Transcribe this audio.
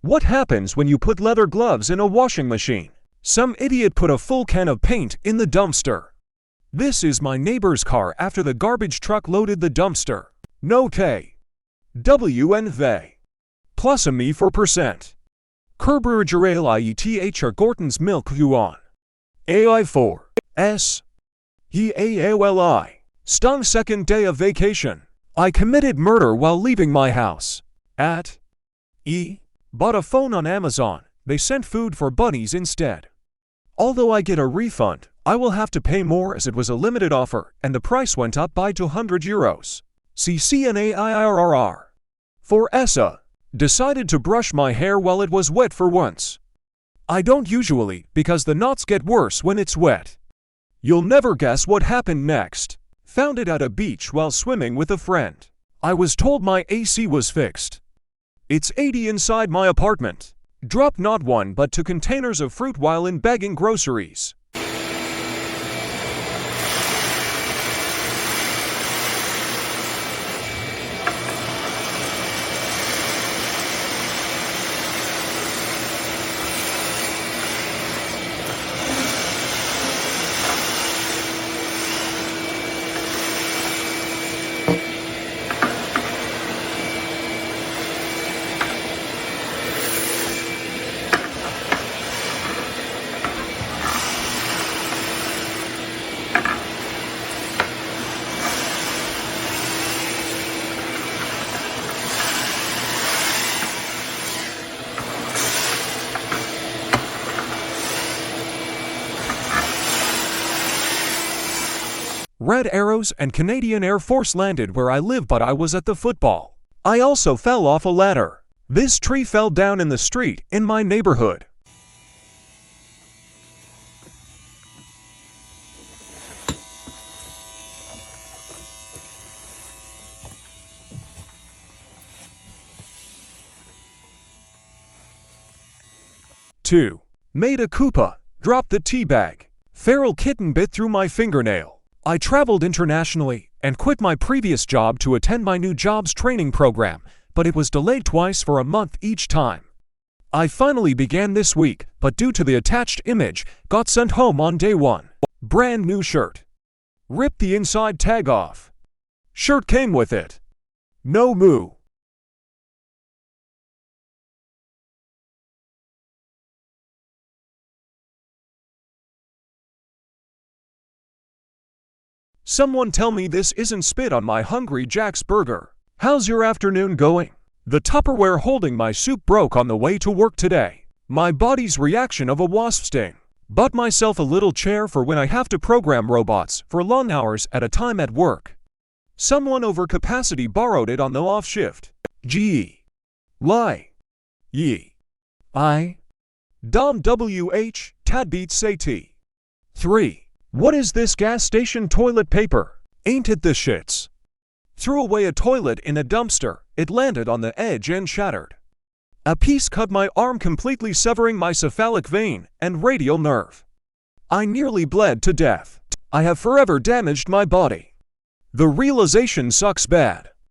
What happens when you put leather gloves in a washing machine? Some idiot put a full can of paint in the dumpster. This is my neighbor's car after the garbage truck loaded the dumpster. No K. W and they. Plus a me for percent. Kerbergerale IETH Gorton's milk yuan. AI4. S. EAOLI. Stung second day of vacation. I committed murder while leaving my house. At. E. Bought a phone on Amazon. They sent food for bunnies instead. Although I get a refund, I will have to pay more as it was a limited offer and the price went up by €200. CCNAIRRR. For ESSA. Decided to brush my hair while it was wet for once. I don't usually, because the knots get worse when it's wet. You'll never guess what happened next. Found it at a beach while swimming with a friend. I was told my AC was fixed. It's 80 inside my apartment. Dropped not one but two containers of fruit while in bagging groceries. Red Arrows and Canadian Air Force landed where I live, but I was at the football. I also fell off a ladder. This tree fell down in the street in my neighborhood. Two. Made a Koopa. Dropped the tea bag. Feral kitten bit through my fingernail. I traveled internationally and quit my previous job to attend my new jobs training program, but it was delayed twice for a month each time. I finally began this week, but due to the attached image, got sent home on day one. Brand new shirt. Ripped the inside tag off. Shirt came with it. No moo. Someone tell me this isn't spit on my Hungry Jack's burger. How's your afternoon going? The Tupperware holding my soup broke on the way to work today. My body's reaction of a wasp sting. Bought myself a little chair for when I have to program robots for long hours at a time at work. Someone over capacity borrowed it on the off shift. G. Lie. Ye. I. Dom WH. Tadbeat say T. 3. What is this gas station toilet paper? Ain't it the shits? Threw away a toilet in a dumpster. It landed on the edge and shattered. A piece cut my arm, completely severing my cephalic vein and radial nerve. I nearly bled to death. I have forever damaged my body. The realization sucks bad.